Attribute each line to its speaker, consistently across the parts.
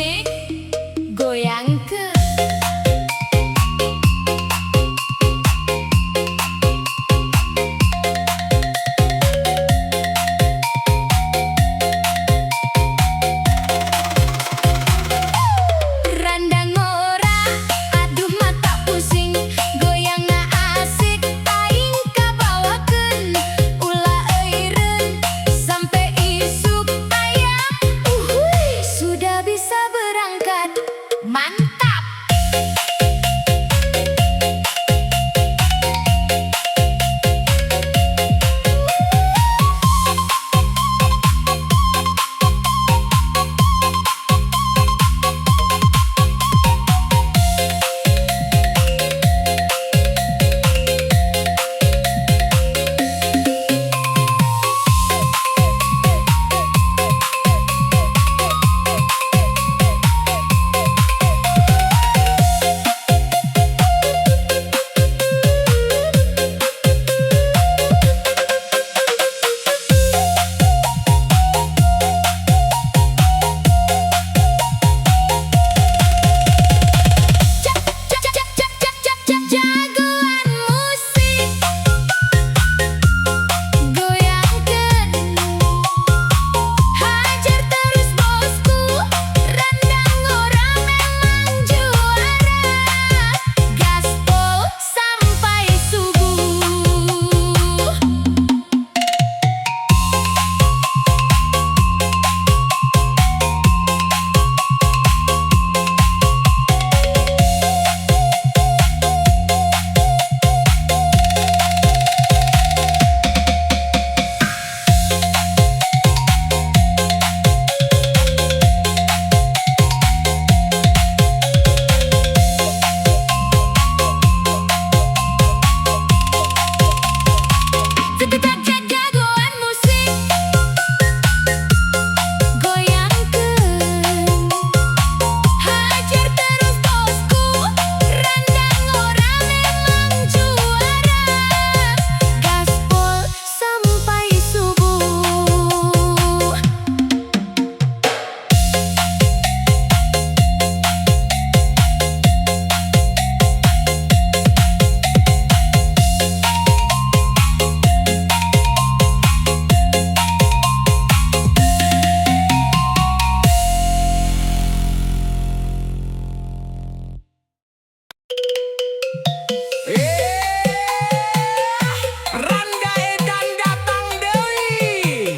Speaker 1: musik goyangkeun. Randang ora, aduh mata pusing, goyangna asik, aing kabawakeun. Ulah eureun sampai isuk aya, uhuy, sudah bisa berangkat, mantap. Jagoan musik goyangkeun, hajar terus bosku, randang ora memang juara, gaspol sampai subuh. Jagoan musik goyangkeun, hajar terus bosku, randang ora memang juara, gaspol sampai subuh.
Speaker 2: Randa edan datang deui,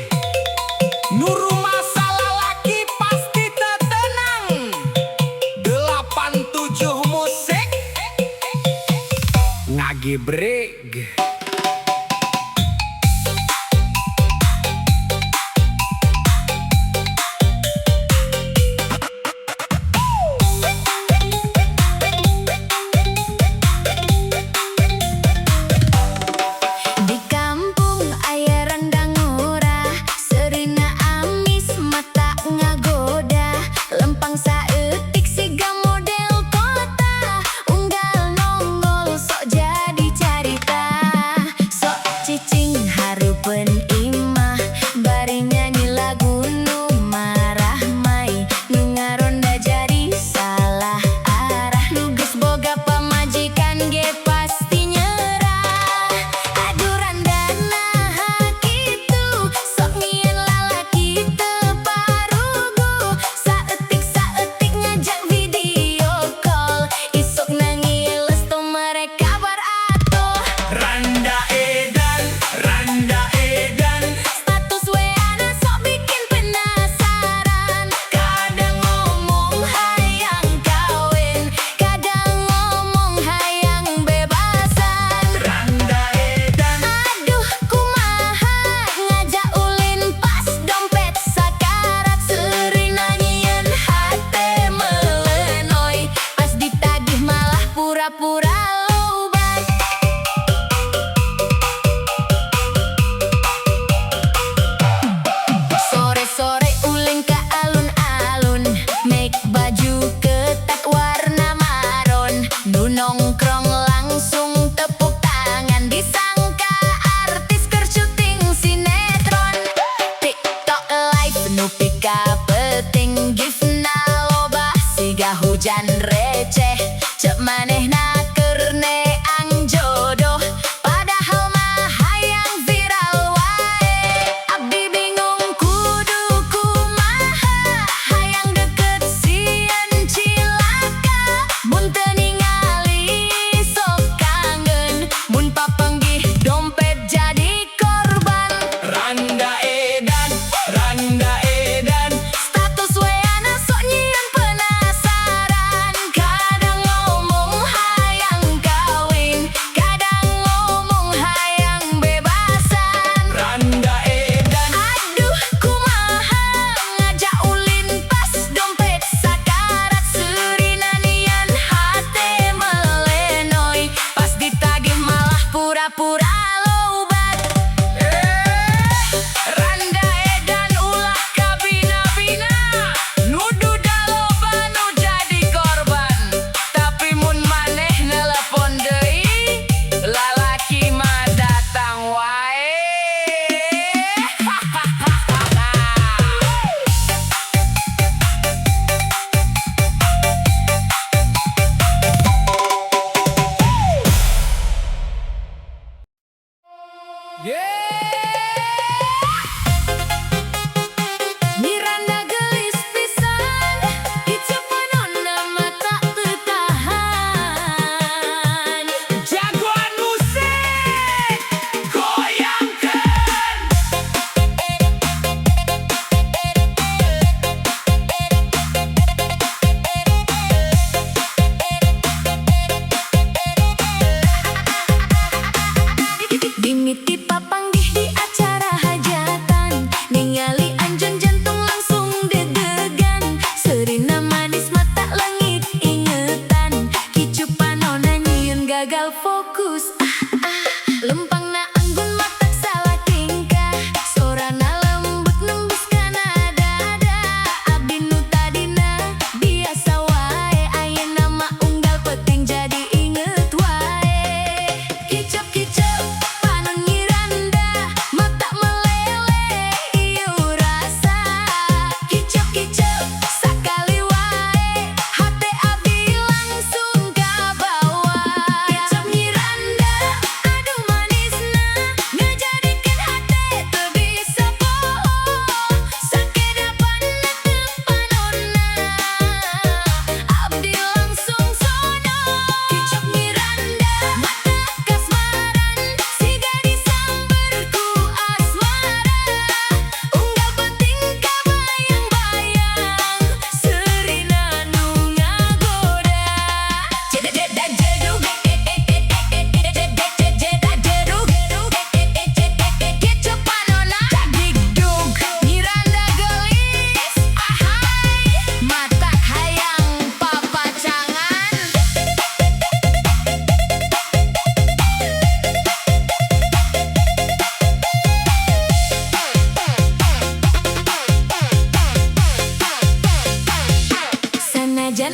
Speaker 2: nu rumasa lalaki pasti teu tenang. 87 musik ngagebreg.
Speaker 1: Di kampung aya randang ora, seurina amis mata ngagoda, lempang saeutik siga model kota, unggal nongol sok jadi carita.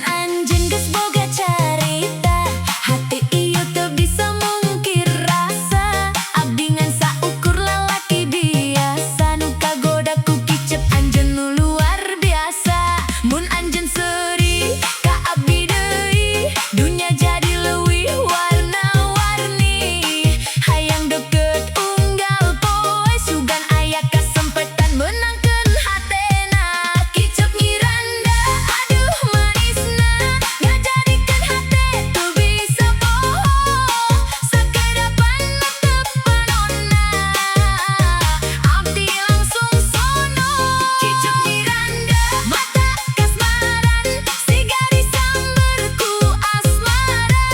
Speaker 1: anjeun geus boga carita, hati ieu teu bisa mungkir rasa. Abdi ngan saukur lalaki biasa, nu kagoda ku kicep anjeun nu luar biasa. Mun anjeun seuri ka abdi deui, dunya jadi leuwih warna-warni. Hayang deukeut unggal poe, sugan aya kasempetan menangkeun hatena. Kicep Miranda, aduh manisna, ngajadikeun hate teu bisa poho. Sakedapan netepanonna, abdi langsung sono. Kicep Miranda, mata kasmaran, siga disamber ku asmara.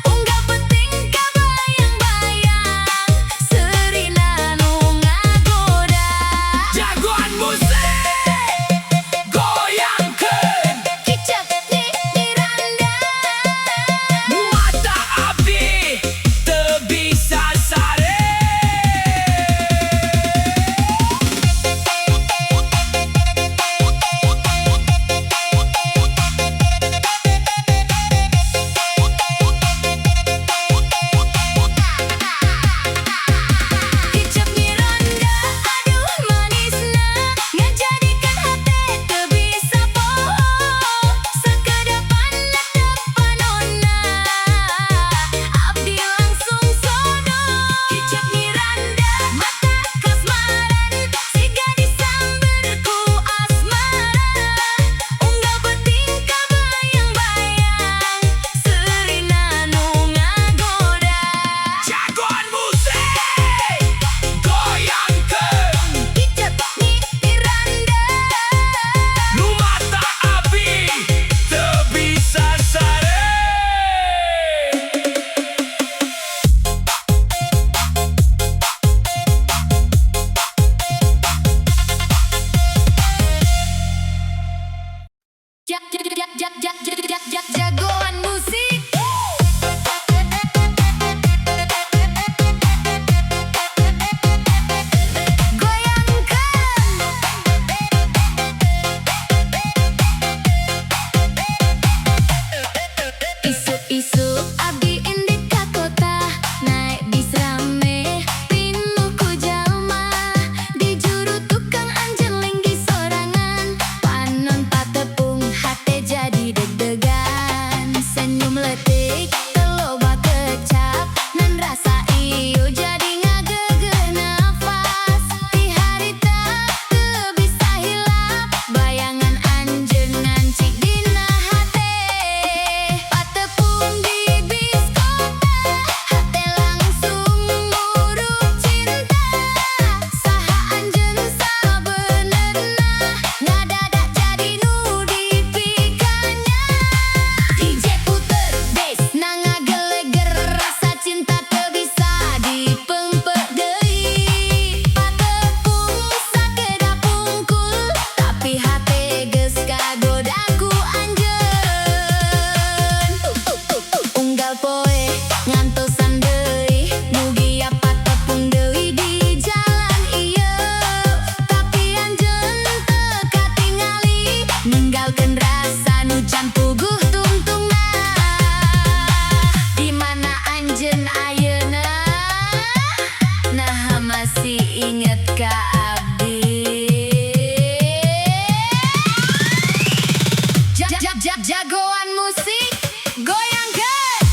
Speaker 1: Unggal penting kabayang-bayang, seurina nu ngagoda.
Speaker 2: Jagoan musik goyangkeun
Speaker 1: Kicep Miranda,
Speaker 2: mata abdi teu bisa sare.
Speaker 1: Kicep Miranda, aduh manisna, ngajadikeun hate teu bisa poho. Sakedapan netepanonna, abdi langsung sono. Kicep Miranda, mata kasmaran, siga disamber ku asmara. Unggal penting kabayang-bayang, seurina nu ngagoda.
Speaker 2: Jagoan musik goyangkeun
Speaker 1: Kicep Miranda,
Speaker 2: nu mata abdi teu bisa sare.
Speaker 1: jagoan musik. Isuk-isuk abdi indik ka kota, naek bis rame pinuh ku jalma. Di juru tukang anjeun linggi sorangan, panon patepung hate jadi deg-degan. Senyum leutik teu loba kecap, nan rasa ieu jadi ngageugeun nafas. Ti harita teu bisa hilap, bayangan anjeun ngancik dina hate. Patepung di bis kota, hate langsung murub cinta. Saha anjeun sabenerna, ngadadak jadi nu dipikanya. DJ puter bass, na ngageleger rasa cinta teu bisa dipeumpeuh deui. Patepung sakedap pungkul, tapi hate geus kagoda ku anjeun. Unggal poe ngantosan deui, mugi apa tepung deui di jalan ieu. Tapi anjeun teu katingali, ninggalkeun rasa nu can puguh tungtungna. Di mana anjeun ayeuna, nah masih inget ka abdi. Jagoan musik goyangkeun.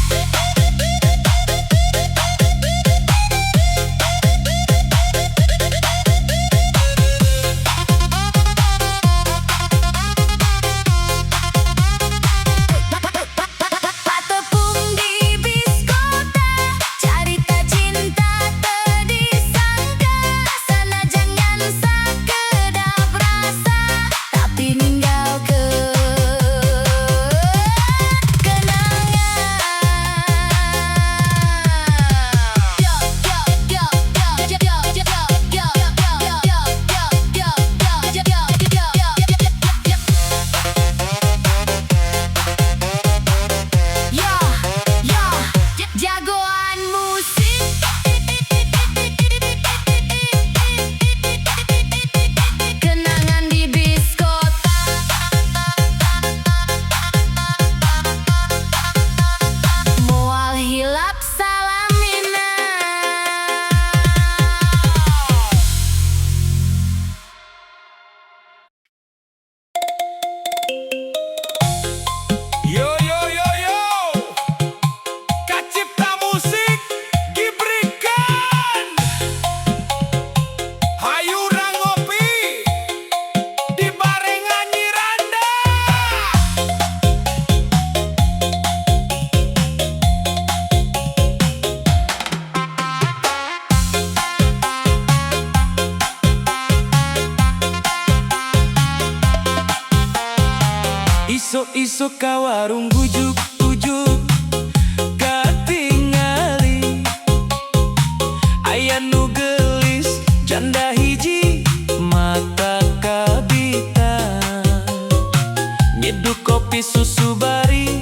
Speaker 1: Patepung di bis kota, carita cinta teu disangka. Sanajan ngan sakedap rasa, tapi ninggalkeun
Speaker 3: Sok ka warung bujuk-bujuk katingali aya nu gelis janda hiji mata kabita nyeduh kopi susu bari